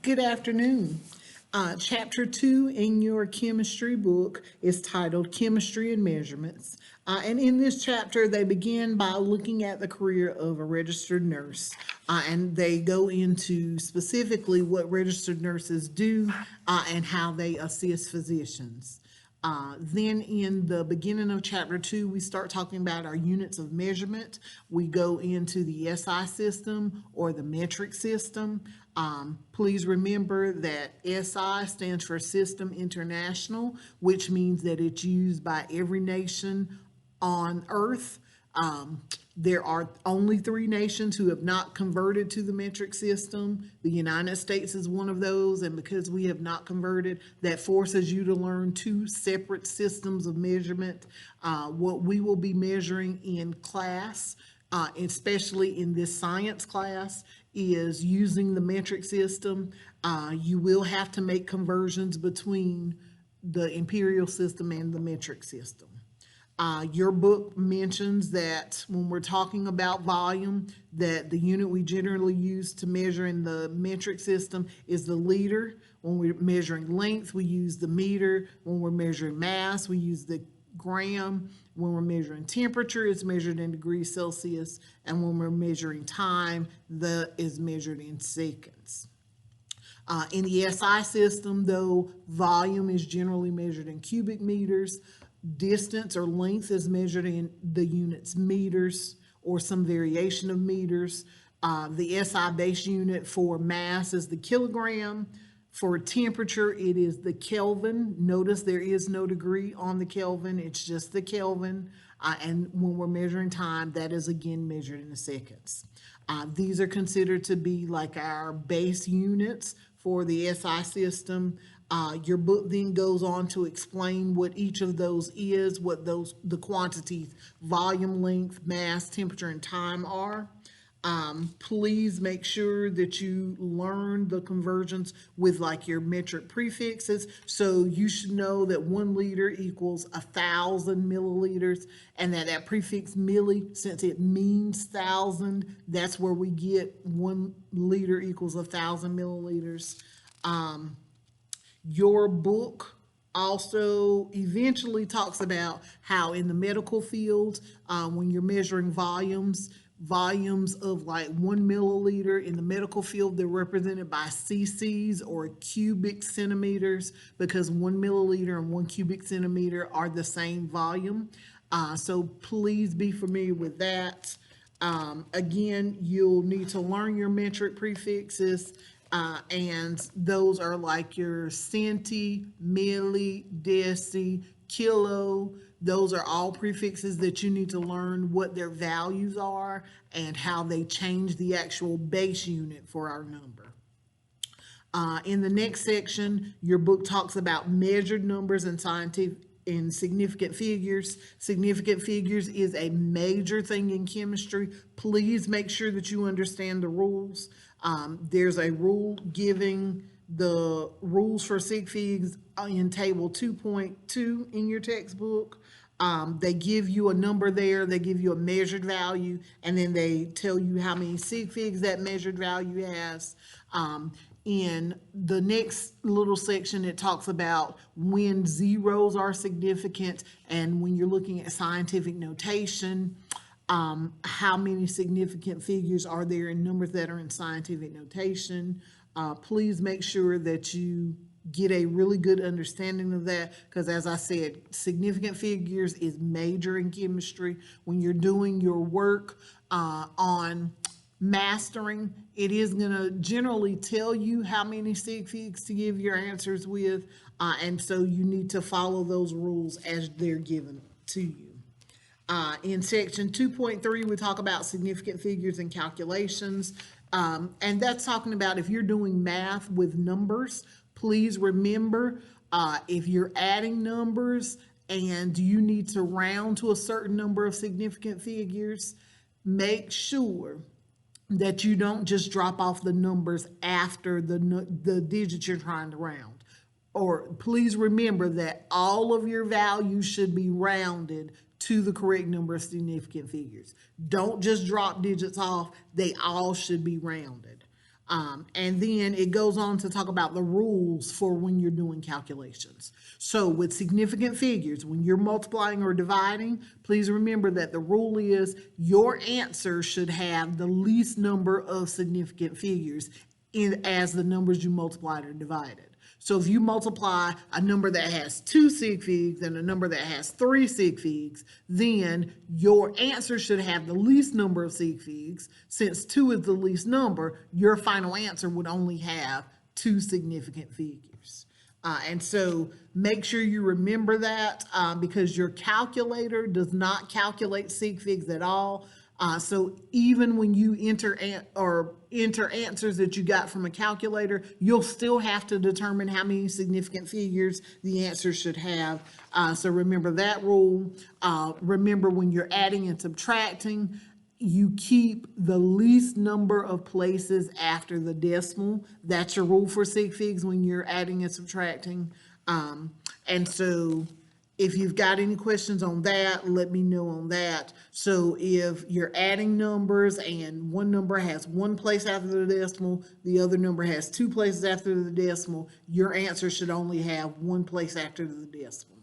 Good afternoon. Chapter 2 in your chemistry book is titled Chemistry and Measurements. And in this chapter, they begin by looking at the career of a registered nurse. And they go into specifically what registered nurses do and how they assist physicians. Then in the beginning of chapter 2, we start talking about our units of measurement. We go into the SI system or the metric system. Please remember that SI stands for System International, which means that it's used by every nation on Earth. There are only 3 nations who have not converted to the metric system. The United States is one of those, and because we have not converted, that forces you to learn 2 separate systems of measurement. What we will be measuring in class, especially in this science class, is using the metric system. You will have to make conversions between the imperial system and the metric system. Your book mentions that when we're talking about volume, that the unit we generally use to measure in the metric system is the liter. When we're measuring length, we use the meter. When we're measuring mass, we use the gram. When we're measuring temperature, it's measured in degrees Celsius. And when we're measuring time, that is measured in seconds. In the SI system, though, volume is generally measured in cubic meters. Distance or length is measured in the units meters or some variation of meters. The SI base unit for mass is the kilogram. For temperature, it is the Kelvin. Notice there is no degree on the Kelvin. It's just the Kelvin. And when we're measuring time, that is again measured in the seconds. These are considered to be like our base units for the SI system. Your book then goes on to explain what each of those is, what the quantities, volume, length, mass, temperature, and time are. Please make sure that you learn the conversions with like your metric prefixes. So you should know that 1 liter equals 1,000 milliliters, and that prefix milli, since it means thousand, that's where we get 1 liter equals 1,000 milliliters. Your book also eventually talks about how in the medical field, when you're measuring volumes of like 1 milliliter in the medical field, they're represented by cc's or cubic centimeters, because 1 milliliter and 1 cubic centimeter are the same volume. So please be familiar with that. Again, you'll need to learn your metric prefixes. And those are like your centi, milli, deci, kilo. Those are all prefixes that you need to learn what their values are and how they change the actual base unit for our number. In the next section, your book talks about measured numbers and scientific and significant figures. Significant figures is a major thing in chemistry. Please make sure that you understand the rules. There's a rule giving the rules for sig figs in table 2.2 in your textbook. They give you a number there, they give you a measured value, and then they tell you how many sig figs that measured value has. In the next little section, it talks about when zeros are significant, and when you're looking at scientific notation, how many significant figures are there in numbers that are in scientific notation. Please make sure that you get a really good understanding of that, because as I said, significant figures is major in chemistry. When you're doing your work on mastering, it is going to generally tell you how many sig figs to give your answers with, and so you need to follow those rules as they're given to you. In section 2.3, we talk about significant figures and calculations, and that's talking about if you're doing math with numbers. Please remember, if you're adding numbers and you need to round to a certain number of significant figures, make sure that you don't just drop off the numbers after the digits you're trying to round. Or please remember that all of your values should be rounded to the correct number of significant figures. Don't just drop digits off. They all should be rounded. And then it goes on to talk about the rules for when you're doing calculations. So with significant figures, when you're multiplying or dividing, please remember that the rule is your answer should have the least number of significant figures as the numbers you multiplied or divided. So if you multiply a number that has 2 sig figs and a number that has 3 sig figs, then your answer should have the least number of sig figs. Since 2 is the least number, your final answer would only have 2 significant figures. And so make sure you remember that because your calculator does not calculate sig figs at all. So even when you enter answers that you got from a calculator, you'll still have to determine how many significant figures the answer should have. So remember that rule. Remember when you're adding and subtracting, you keep the least number of places after the decimal. That's your rule for sig figs when you're adding and subtracting. And so if you've got any questions on that, let me know on that. So if you're adding numbers and one number has 1 place after the decimal, the other number has 2 places after the decimal, your answer should only have 1 place after the decimal.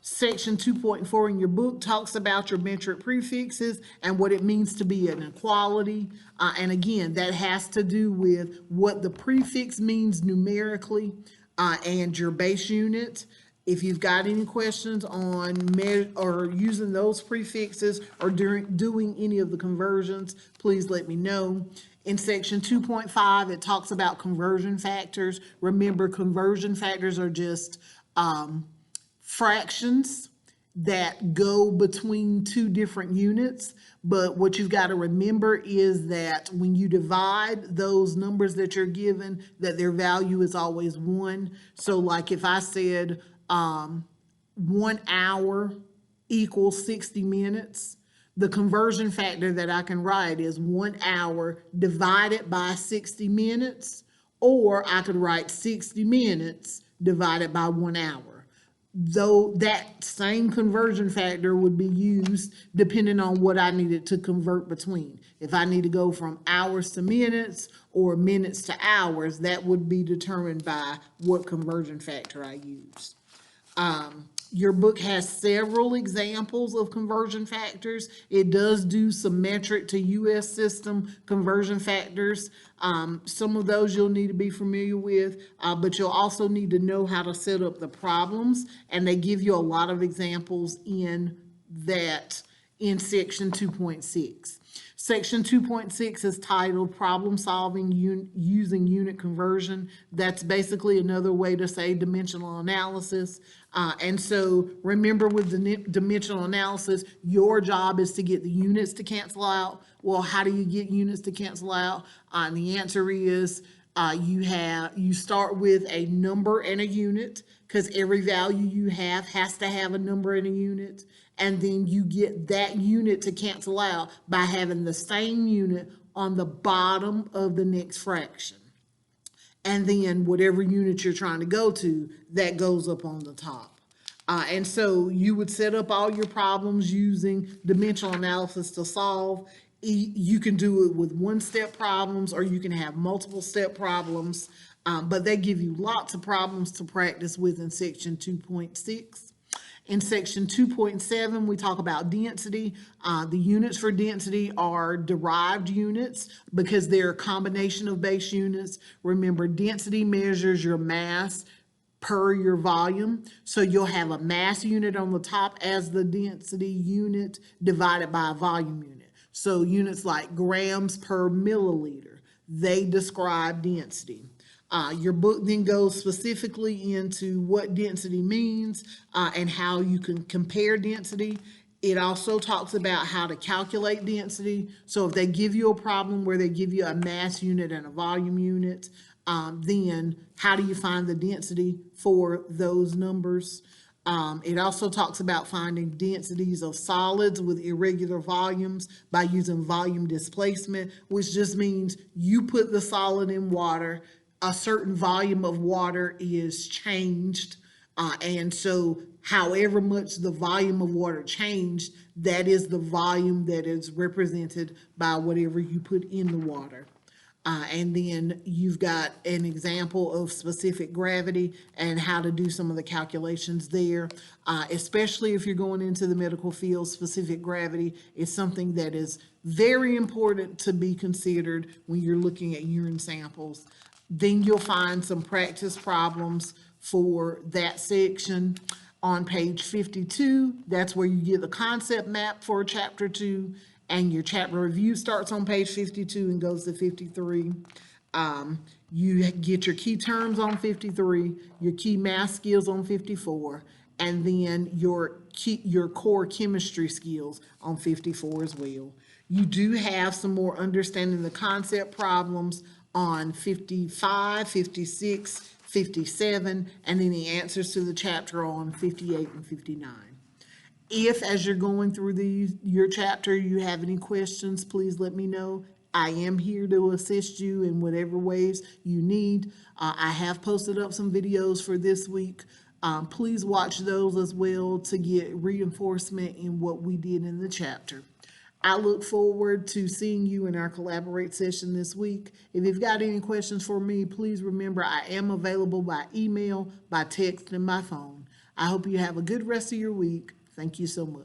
Section 2.4 in your book talks about your metric prefixes and what it means to be an equality. And again, that has to do with what the prefix means numerically and your base unit. If you've got any questions on using those prefixes or doing any of the conversions, please let me know. In section 2.5, it talks about conversion factors. Remember, conversion factors are just fractions that go between 2 different units. But what you've got to remember is that when you divide those numbers that you're given, that their value is always 1. So like if I said 1 hour equals 60 minutes, the conversion factor that I can write is 1 hour divided by 60 minutes, or I could write 60 minutes divided by 1 hour. Though that same conversion factor would be used depending on what I needed to convert between. If I need to go from hours to minutes or minutes to hours, that would be determined by what conversion factor I use. Your book has several examples of conversion factors. It does do some metric to US system conversion factors. Some of those you'll need to be familiar with, but you'll also need to know how to set up the problems, and they give you a lot of examples in section 2.6. Section 2.6 is titled Problem Solving Using Unit Conversion. That's basically another way to say dimensional analysis. And so remember with the dimensional analysis, your job is to get the units to cancel out. Well, how do you get units to cancel out? And the answer is you start with a number and a unit, because every value you have has to have a number and a unit. And then you get that unit to cancel out by having the same unit on the bottom of the next fraction. And then whatever unit you're trying to go to, that goes up on the top. And so you would set up all your problems using dimensional analysis to solve. You can do it with 1-step problems, or you can have multiple step problems, but they give you lots of problems to practice with in section 2.6. In section 2.7, we talk about density. The units for density are derived units because they're a combination of base units. Remember, density measures your mass per your volume. So you'll have a mass unit on the top as the density unit divided by a volume unit. So units like grams per milliliter, they describe density. Your book then goes specifically into what density means and how you can compare density. It also talks about how to calculate density. So if they give you a problem where they give you a mass unit and a volume unit, then how do you find the density for those numbers? It also talks about finding densities of solids with irregular volumes by using volume displacement, which just means you put the solid in water, a certain volume of water is changed, and so however much the volume of water changed, that is the volume that is represented by whatever you put in the water. And then you've got an example of specific gravity and how to do some of the calculations there. Especially if you're going into the medical field, specific gravity is something that is very important to be considered when you're looking at urine samples. Then you'll find some practice problems for that section. On page 52, that's where you get the concept map for chapter 2, and your chapter review starts on page 52 and goes to 53. You get your key terms on 53, your key math skills on 54, and then your core chemistry skills on 54 as well. You do have some more understanding the concept problems on 55, 56, 57, and then the answers to the chapter on 58 and 59. If, as you're going through your chapter, you have any questions, please let me know. I am here to assist you in whatever ways you need. I have posted up some videos for this week. Please watch those as well to get reinforcement in what we did in the chapter. I look forward to seeing you in our Collaborate session this week. If you've got any questions for me, please remember I am available by email, by text, and by phone. I hope you have a good rest of your week. Thank you so much.